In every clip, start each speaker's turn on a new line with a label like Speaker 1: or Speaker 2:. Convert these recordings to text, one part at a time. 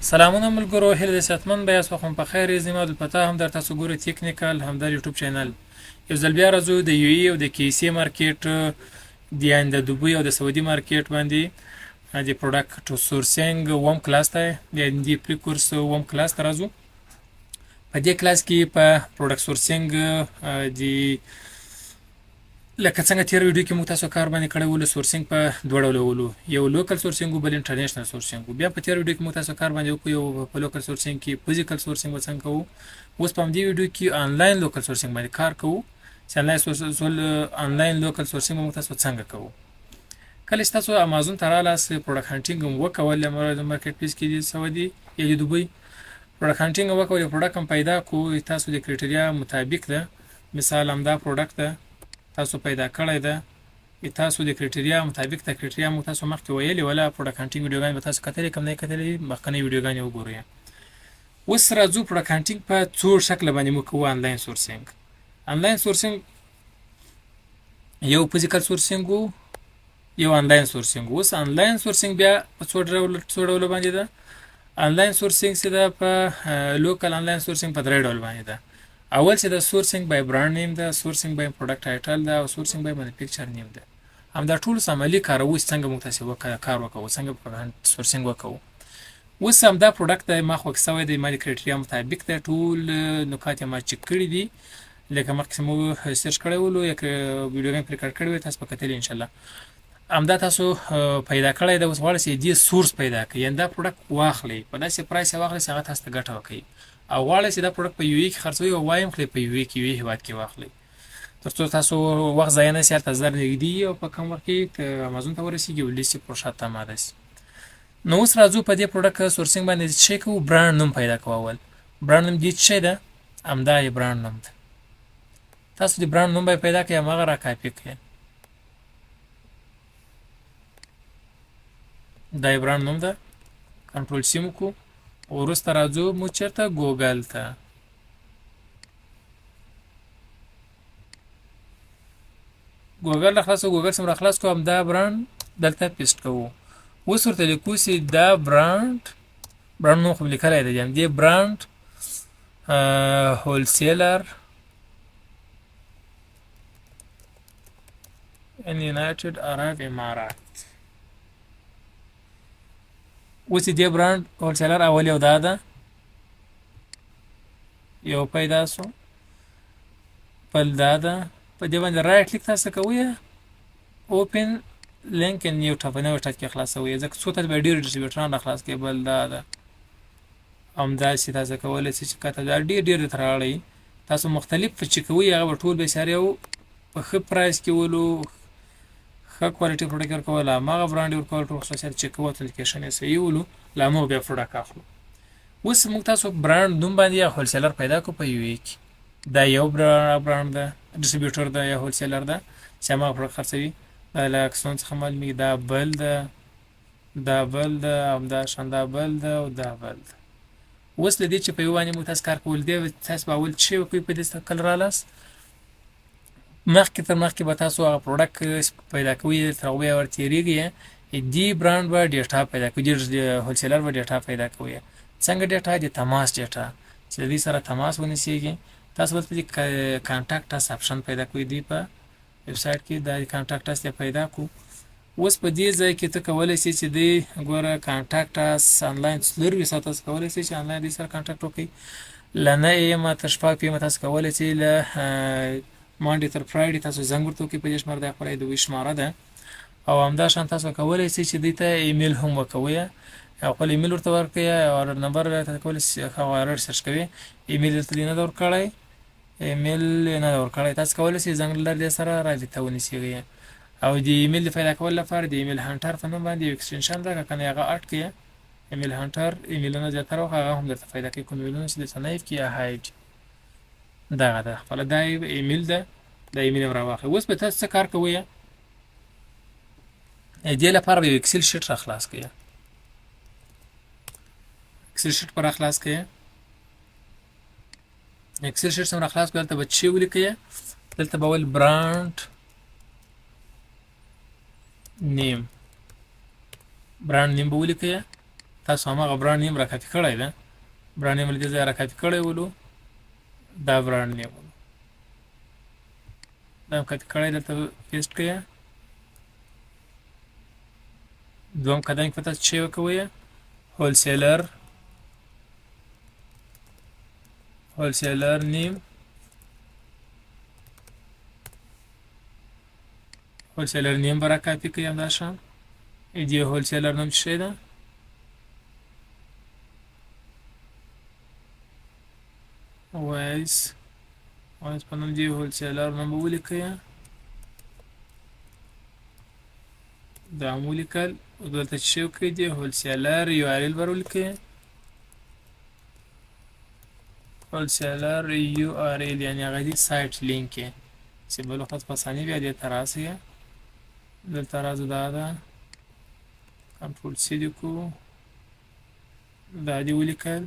Speaker 1: سلامونه ملګرو، هیله د صحتمند به یاست. وخت مو په خیر. زه عماد الفتاح هم در تاسو ګورئ تکنیکل هم در یوټیوب چینل. یو ځل بیا راځو د یو ای او د کی سی مارکیټ د دوبۍ او د سعودي مارکیټ باندې د پروډکټ سورسینګ ووم کلاس ته د دې پری کورس ووم کلاس ته راځو. په دې کلاس کې په پروډکټ سورسینګ د لکه څنګه تیر ویډیو کې موږ تاسو کار باندې کړی ول سورسینګ په دوه ډوله ولو، یو لوکل سورسینګ بل انټرنیشنل سورسینګ. بیا په تیر ویډیو کې موږ تاسو کار باندې وکړو یو په لوکل سورسینګ کې فزیکل سورسینګ وڅنګه کوو. اوس په دې ویډیو کې آنلاین لوکل سورسینګ باندې کار کوو چې آنلاین لوکل سورسینګ موږ تاسو څنګه کوو. کله چې تاسو امازون ته رالاس پروډکټ هانټینګ وکول د مارکیټ پلیس کې د سعودي یا د دوبۍ پروډکټ هانټینګ وکول، پروډکټ هم پیدا کو تاسو د کرایټریا مطابق ده. مثال همدا پروډکټ ده تاسو پیدا کړی ده، تاسو د کرایټریا مطابق د کرایټریا مو تاسو مخکې ویلي ولا پروډکټ هانټینګ ویډیوګان به تاسو کتلې کوم نه کتلې مخکنی ویډیوګان وګورئ. اوس راځو پروډکټ هانټینګ په څو شکل باندې مو کوو. آنلاین سورسینګ یو فزیکل سورسینګ یو آنلاین سورسینګ. اوس آنلاین سورسینګ بیا په څو ډول باندې ده. آنلاین سورسینګ چې ده په لوکل آنلاین سورسینګ په درې ډول باندې ده. اول چې د سورسینګ بای برانډ نیم ده، سورسینګ بای پروډکټ ټایټل ده او سورسینګ بای مانیفیکچر نیم ده. همدا ټول عملی کارو څنګه موږ تاسو کار وکړو، څنګه سورسینګ وکړو. اوس همدا پروډکټ د ما خو سوي د مالي کرایټریا مطابق ده. ټول نکات ما چک کړی دي لکه مخکې مو سرچ کړی ولو یا ویډیو پرې کړی وي تاسو په کتلې ان شاء الله. همدا تاسو پیدا کړی د اوس غواړئ چې دې سورس پیدا کړئ، یعنی دا پروډکټ واخلئ په داسې پرایس واخلئ چې هغه تاسو ته ګټه وکړي، او غواړئ چې دا پروډکټ په یو ای کې خرڅوي او وایم کړئ په یو ای کې یو هیواد کې واخلئ ترڅو تاسو وخت ضایع نه شي. هلته زر نږدې او په کم وخت کې امازون ته ورسیږي او لیست پر شاته آماده شي. نو اوس راځو په دې پروډکټ سورسینګ باندې چې کوو برانډ نوم پیدا کوو. اول برانډ نوم دې څه ده؟ همدا یې برانډ نوم ده. تاسو د برانډ نوم به پیدا کړئ، هغه را کاپي کړئ. دا یې برانډ نوم ده. کنټرول سی مو کو. وروسته راځو مو چېرته ګوګل ته. ګوګل راخلاصو، ګوګل سم راخلاص کو، همدا برانډ دلته پیسټ کوو. اوس ورته لیکو چې دا برانډ نوم خو لیکلی دی، همدې برانډ هولسیلر in United Arab Emirates. اوس دې برانډ هولسیلر اول یو دا ده، یو پیدا سو، بل دا ده. په دې باندې رایټ کلیک تاسو کوئ، اوپن لینک ان نیو ټاب نو ټاک کې خلاصوي. ځکه څو ته به ډیر ډیسټریبیوټران راخلاص کې. بل دا ده همدا چې تاسو کولای شئ چې کته دا ډیر تراړئ تاسو مختلف چې کوئ هغه ټول به سره یو په ښه پرایس کې ولو ښه کوالټي پروډکټ ورکول، هغه برانډ ورکول ټول خصوصیات چې کوو اپلیکیشن یې صحیح ولو لامو بیا پروډکټ اخلو. اوس موږ تاسو برانډ نوم باندې یا هولسیلر پیدا کو په یو ای کې. دا یو برانډ ده، ډیسټریبیوټر ده یا هولسیلر ده چې هغه پروډکټ خرڅوي. دا لاکسون څخه معلومیږي. دا بل ده، دا بل ده، همدا شان دا بل ده او دا بل ده. اوس لدې چې په یو باندې موږ تاسو کار کول دی، تاسو به اول چې وکړئ په دې شکل رالاس مخکې تر مخکې به تاسو هغه پروډکټ پیدا کوئ، تر هغه به ورتېرېږي دې برانډ به ډیټا پیدا کوي، هولسیلر به ډیټا پیدا کوي. څنګه ډیټا؟ د تماس ډیټا چې دې سره تماس ونیسیږي. تاسو به په کانټاکټ اس آپشن پیدا کوئ دی په ویب سایټ کې. دا کانټاکټ اس پیدا کو. اوس په دې ځای کې ته کولای شې چې دې ګوره کانټاکټ اس آنلاین سرویس تاسو کولای شئ چې آنلاین دې سره کانټاکټ وکړئ. لنه یم تر شپږ پیم تاسو کولای شئ له مانډي تر فرایډي تاسو زنګ ورته وکړئ په دې شماره. دا خپله د شماره ده. او همدا شان تاسو کولای شئ چې دې ته ایمیل هم وکوئ، خپل ایمیل ورته ورکړئ او نمبر تاسو کولای شئ خبر سرچ کوئ. ایمیل ته نه دور کړئ، ایمیل نه دور کړئ. تاسو کولای شئ زنګ لري سره رابطه ونیسئ. او د ایمیل پیدا کول لپاره د ایمیل هانټر په نوم باندې یو ایکستنشن ده، کنه هغه اټ کې ایمیل هانټر ایمیلونه زیاتره هغه هم درته پیدا کوي. کوم ایمیلونه چې د سنایف کې یا هایډ دغه ده خپل دا ایمیل ده، د ایمیل راواخلئ. اوس به تاسو څه کار کوئ؟ دې لپاره به ایکسل شیټ را خلاص کړئ. ایکسل شیټ پر خلاص کړئ. ایکسل شیټ سم را خلاص کړئ. دلته به چې ولیکئ، دلته به ول برانډ نیم به ولیکئ. تاسو هماغه برانډ نیم را کاپي کړی ده برانډ نیم له دې ځایه را کاپي کړی ولو دا برانډ نیم ولو دا هم کاپي کړی دلته پیسټ کړئ دوم قدم کې به تاسو چې وکوئ هولسیلر نیم هولسیلر نیم به را کاپي کړئ همدا شان دې هولسیلر نوم څه شی ده وایس په نوم دې هولسیلر نوم به ولیکئ دا مو ولیکل دلته چې شی وکړئ دې هولسیلر URL به ولیکئ هولسیلر URL یعنې هغه دې سایټ لینک یې چې بل وخت په اسانۍ بیا دې ته راسئ دلته راځو دا ده کنټرول C دې کوو دا دې ولیکل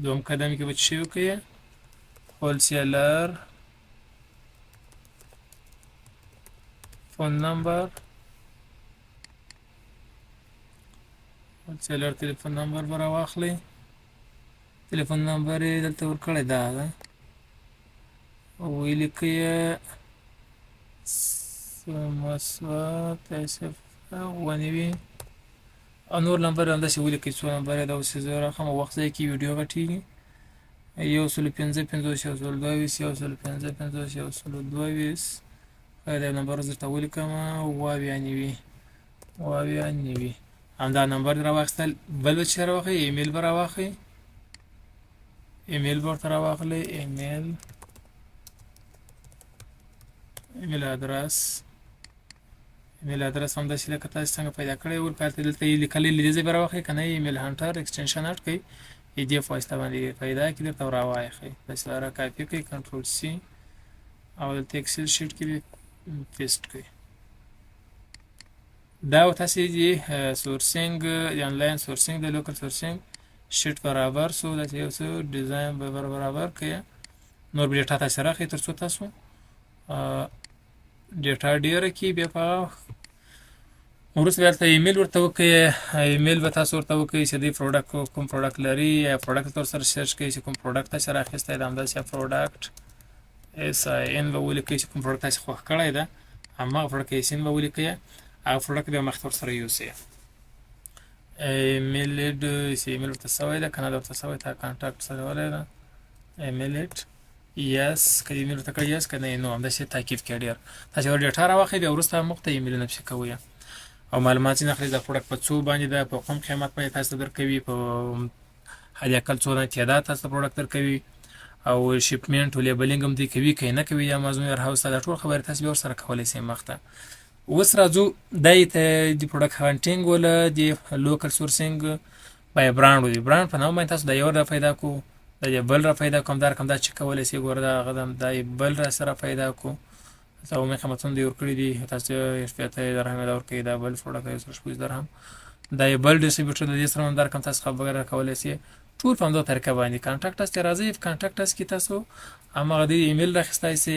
Speaker 1: دوم قدم کې به څه شی وکړئ هولسیلر فون نمبر هولسیلر تلیفون نمبر به راواخلئ تلیفون نمبر یې دلته ورکړی دا ده ولیکئ مثبت ونیوي او نور نمبر همداسې ولیکئ څو نمبر یې دا اوس زه راخم وخت ځای کې ویډیو غټېږي 155 دا نمبر زه درته ولیکم اویا نوي همدا نمبر راواخیستل بل به چې راواخلئ ایمیل به راواخلئ ایمیل به ورته راواخلئ ایمیل ادرس همداسې لکه تاسو څنګه پیدا کړی ول هلته دلته یې لیکلی له دې ځای به راواخلئ که نه ایمیل هانټر ایکسټنشن اډ کړئ دې واسطه باندې پیدا کړي درته راواخلئ داسې را کاپي کړئ کنټرول C او دلته اکسل شیټ کې پیسټ کړئ دا تاسې دې سورسینګ د آنلاین سورسینګ د لوکل سورسینګ شیټ برابر سو داسې یو څه ډیزاین به برابر کړئ نور به ډیټا تاسې راخلئ تر څو تاسو ډیټا ډیره کې بیا په وروسته بیا هلته ایمیل ورته وکړئ ایمیل به تاسو ورته وکړئ چې دې پروډکټ کوم پروډکټ لري یا پروډکټ تر سره سرچ کړئ چې کوم پروډکټ تاسې راخیستی ده همداسې پروډکټ SIN به ولیکئ چې کوم پروډکټ تاسې خوښ کړی ده هماغه پروډکټ SIN به ولیکئ هغه پروډکټ بیا مخکې ورسره یوسئ ایمیل ورته سوی ده که نه ده ورته سوی تا کانټاکټ سره ولی ده ایمیل یس که ایمیل ورته کړی یس که نه نو همداسې تاکید کړئ ډېر تاسې ور ډیټا راواخلئ بیا وروسته موږ ته ایمیلونه پسې کوئ او معلومات ځینې اخلئ دا پروډکټ په څو باندې ده په کوم قیمت باندې تاسو ته درکوي په حد اقل څونه تعداد تاسو ته پروډکټ درکوي او شپمنټ او لیبلینګ هم دوی کوي که یې نه کوي یا امازون ویر هاوس ته دا ټول خبرې تاسو بیا ورسره کولی شئ مخته اوس راځو دی ته د پروډکټ هانټینګ وله د لوکل سورسینګ بای برانډ و د برانډ په نامه باندې تاسو دا یو را پیدا کړو دا یې بل را پیدا کوم دا رقم دا چې کولی شئ ګوره دا هغه دا یې بل را سره پیدا کړو تاسو عمومي قیمتونه دې ورکړي دي تاسو 80 درهم یې دا ورکوي دا بل پروډکټ 125 درهم دا یې بل ډسټریبیوټر د دې سره هم دا رقم تاسو خبره کولی شئ ټول په همدا طریقه باندې کانټاکټ اس ته راځئ په کانټاکټ اس کې تاسو هماغه د ایمیل راخیستی شئ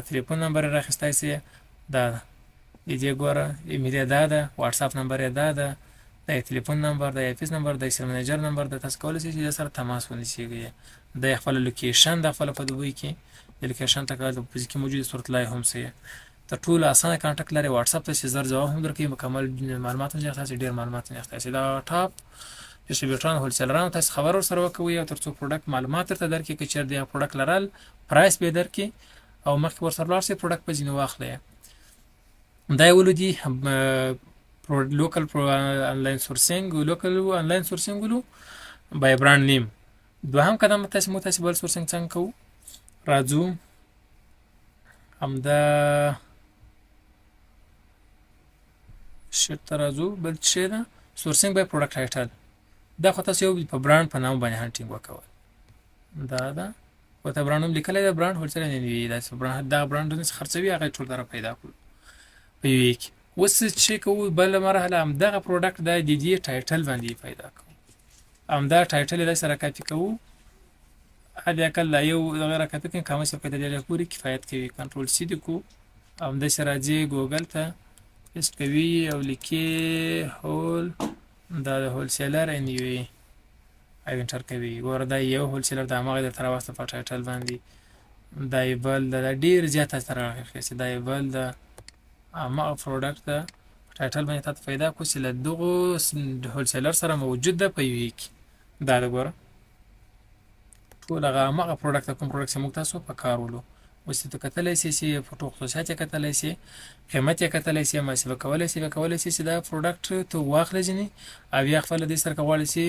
Speaker 1: تلیفون نمبر یې راخیستی شئ دا ده دې ګوره ایمیل یې دا ده واتساپ نمبر یې دا ده دا یې تلیفون نمبر دا یې افیس نمبر دا یې سیل منیجر نمبر ده تاسو کولی شئ چې د سره تماس ونیسئ دا یې خپله لوکیشن ده خپله په دوبۍ کې د لوکیشن ته کول د فزیکي موجود صورت لای هم سئ تر ټولو اسانه کانټاکټ لري واتساپ ته چې زر جواب هم درکوي مکمل معلومات هم تاسو ډېر معلومات هم تاسو دا ټاپ ډسټریبیوټران هولسیلران تاسو خبر ورسره وکوئ او تر څو پروډکټ معلومات درته درکړي که چېرې د پروډکټ لرل پرایس به یې درکړي او مخکې ورسره لاړ شئ پروډکټ به ځینې واخلئ دا یې ولو دي لوکل آنلاین سورسینګ ولو بای برانډ نیم دوهم قدم تاسې بل سورسینګ څنګه کوو راځو همدا شیټ ته راځو بل څه شی ده سورسینګ بای پروډکټ ټایټل دا خو تاسو یو په برانډ په نامه باندې هانټینګ وکول دا ده ورته برانډ هم لیکلی ده برانډ هولسیلر نه وي داسې دغه برانډونه چې خرڅوي هغه یې ټول دره پیدا کړو په یوې کې اوس چې کوو بله مرحله همدغه پروډکټ دا د دې ټایټل باندې پیدا کوو همدا ټایټل یې داسې راکاپي کوو حد اقل لا یو دغه راکاپي کړئ کامه چې په دې پورې کفایت کوي کنټرول C دې کوو همداسې راځئ ګوګل ته پیسټ کوي او لیکي هول دا د هول سیلر ان یو ای او انټر کوي. ګوره دا یو هول سیلر د همغه درته راوسته په ټایټل باندې. دا یې بل دا ډېر زیات تاسو ته راخیستې. دا یې بل د همغه پروډکټ ده په ټایټل باندې تاته پیدا کړو چې له دغو هول سیلر سره موجود ده په یو ای کې. دا ده ګوره ټول هغه همغه پروډکټ ده کوم پروډکټ چې موږ تاسو په کار ولو. اوس ته کتلی سې چې فوټو خصوصیات یې کتلی سې، قیمت یې کتلی سې، محاسبه کولی سې چې دا پروډکټ ته واخله ځینې او یا خپله دې سره که غواړې چې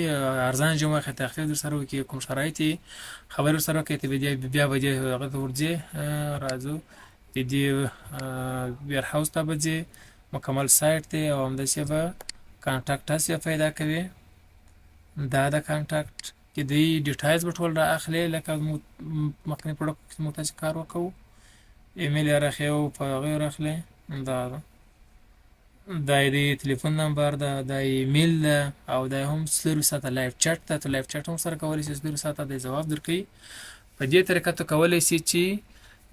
Speaker 1: ارزان جام واخلې تخفیف در سره وکړي، کوم شرایط یې خبرې ورسره وکړې ته بیا به دې هغه ته ورځې راځو د دې ویر هاوس ته به ځې مکمل سایټ دی او همداسې به کانټاکټ اس یې پیدا کوي. دا د کانټاکټ کې دی ډیټایلز به ټول را اخلي لکه مخکني پروډکټ کې موږ تاسې کار وکړو. ایمیل یې راخلي او په هغه یې راخلي. دا ده دا یې د تلیفون نمبر ده، دا ایمیل ده او دا هم 24 ساعته لایف چټ ده. ته لایف چټ هم سره کولی شې 24 ساعته د جواب درکوي. په دې طریقه ته کولی شې چې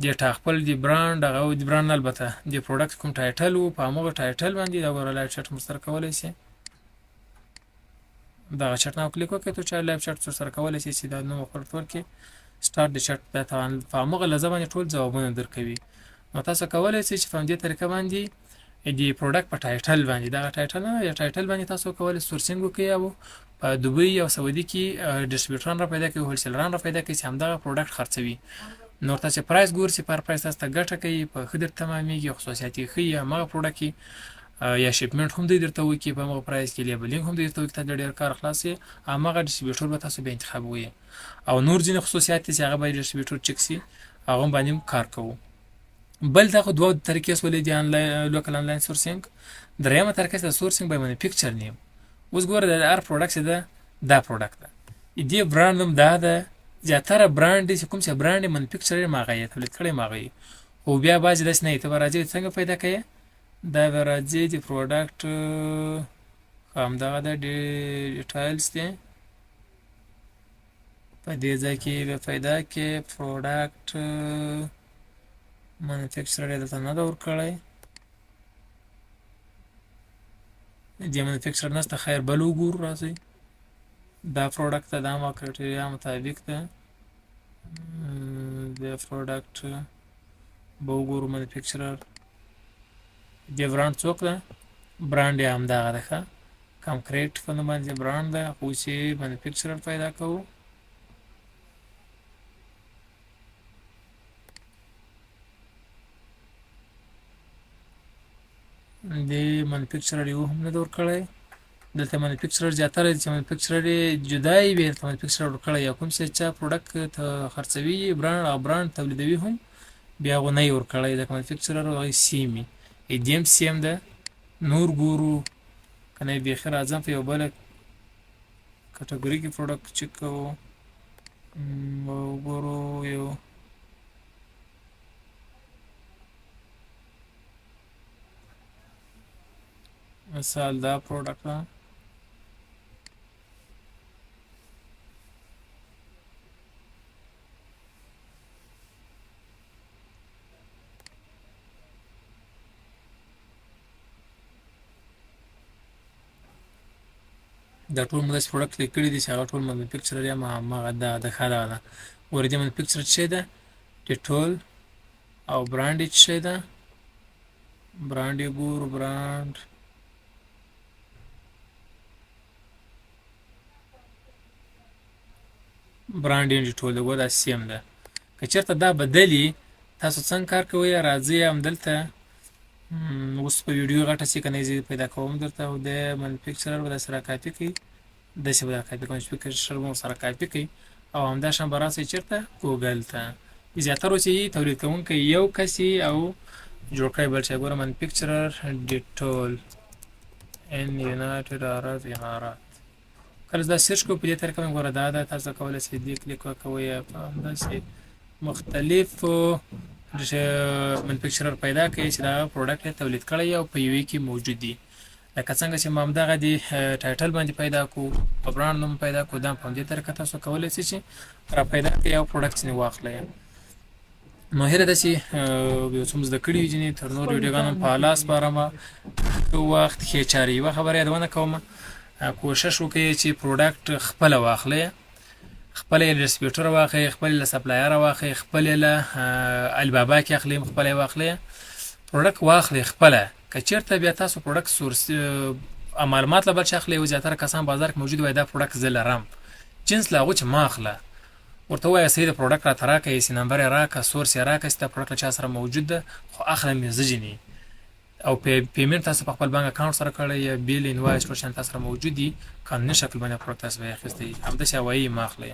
Speaker 1: د خپل د برانډ هغه د برانډ البته د پروډکټ کوم ټایټل و په همغه ټایټل باندې دا ګوره لایف چټ هم سره کولی شې. دغه چټ نه کلیک وکړئ ته چې لایف چټ سره کولی شئ چې دا نوم ورته ورکړئ سټارټ د چټ دا په همغه لحظه باندې ټول ځوابونه درکوي. نو تاسو کولی شئ چې په همدې طریقه باندې د پروډکټ په ټایټل باندې دغه ټایټل یا ټایټل باندې تاسو کولی سورسینګ وکړئ او په دوبۍ او سعودي کې ډسټریبیوټران را پیدا کړئ، هولسیلران را پیدا کړئ چې همدغه پروډکټ خرڅوي. نو تاسو پرایس ګورئ چې پر پرایس تاسو ته ګټه کوي، په ښه درته تمامېږي، خصوصیات یې ښه وي همغه پروډکټ کې یا شپمنټ هم دوی درته وکړي په همغه پرایس کې، لیبلینګ هم دوی درته وکړي، ته ډېر کار خلاص یې همغه ډسټریبیوټر به تاسو بیا انتخابوئ او نور ځینې خصوصیات دي چې هغه باید ډسټریبیوټر چک شي هغه هم باندې کار کوو. بل دغه دوه طریقې سولې دي آنلاین لوکل آنلاین سورسینګ. درېیمه طریقه چې د سورسینګ بای مینوفیکچر نیم. اوس ګوره د هر پروډکټ چې ده دا پروډکټ ده دې برانډ هم دا ده زیاتره برانډ دي چې کوم چې برانډ یې مینوفیکچر یې هغه یې تولید کړی هغه یې. خو بیا بعضې داسې نه وي ته به راځې څنګه پیدا کوې دا به راځي د پروډکټ همدغه د ډیټایلز دی په دې ځای کې به پیدا کې پروډکټ مینوفیکچرر یې دلته نه ده ورکړی، دې مینوفیکچرر نشته. خیر بل وګورو راځئ دا پروډکټ ته دا همغه کرایټیریا مطابق ده د پروډکټ به وګورو مینوفیکچرر د برانډ څوک ده برانډ یې همدغه ده ښه کانکریټ په نوم باندې برانډ ده خو چې مینوفیکچرر پیدا کوو د مینوفیکچرر یو هم نه ده ورکړی. دلته مینوفیکچرر زیاتره چې مینوفیکچرر یې جدا وي دلته مینوفیکچرر ورکړی یا کوم څه چا پروډکټ ته خرڅوي برانډ او برانډ تولیدوي هم بیا هغو نه یې ورکړی ځکه مینوفیکچرر هغه سیم وي. دې هم سیم ده. نور ګورو که نه بیخي راځم په یو بله کټګوري کې پروډکټ چک کوو وګورو یو مثال دا پروډکټ ده دا ټول مو داسې پروډکټ لیک کړي دي چې هغه ټول مینوفیکچرر یا همغه ده ښه دغه ده. ګورې دې مینوفیکچرر څه شی ده ډیټول او برانډ یې څه شی ده برانډ یې ګورو برانډ برانډ یې ډیټول ده ګوره دا سیم ده. که چېرته دا بدلي تاسو څنګه کار کوئ راځئ همدلته اوس په ویډیو غټه چې که نه زه پیدا کوم درته او د مینوفیکچرر به داسې را کاپي کوي داسې به را کاپي کوم مینوفیکچرر به ورسره کاپي کوي او همدا شان به راسئ چېرته ګوګل ته. زیاتره چې تولید کوونکی یو کس او جوړ کړی بل شی ګوره مینوفیکچرر ډیټول ان یونایټډ عرب امارات کله دا سرچ کوو په دې طریقه باندې ګوره دا ده تاسو کولی شئ دې کلیک وکوئ په همداسې مختلفو منفکچرر پیدا کوي چې دا پروډکټ یې تولید کړی او په یو کې موجود دي لکه څنګه چې ما همدغه د ټایټل باندې پیدا کړو په برانډ نوم پیدا کړو دا په همدې طریقه تاسو کولی شئ چې را پیدا کړئ او پروډکټ ځینې واخلئ. نو هیله ده چې یو څه مو زده کړي وي ځینې تر نورو ویډیوګانو هم په اعلی سپارمه. وخت ښې چارې یوه خبره یادونه کومه، کوشش وکړئ چې پروډکټ خپله واخلئ، خپله یې له ډسټریبیوټره واخلئ، خپله یې له سپلایره واخلئ، خپله یې له البابا کې اخلئ، خپله یې واخلئ، پروډکټ واخلئ خپله. که چېرته بیا تاسو پروډکټ سورس معلومات له بل چا اخلئ، زیاتره کسان بازار کې موجود وای دا پروډکټ زه لرم، جنس له هغو چې ما اخله ورته ووایه صحیح د پروډکټ راته راکړه، ایسي نمبر یې راکړه، سورس یې راکړه چې دا پروډکټ له چا سره موجود ده خو اخلم یې زه ځینې، او پیمنټ تاسو په خپل بانک اکاونټ سره کړی یا بیل انوایس ټول شیان تاسو سره موجود دي، قانوني شکل باندې پروډکټ تاسو یې اخیستی، همداسې هوایي مه اخلئ.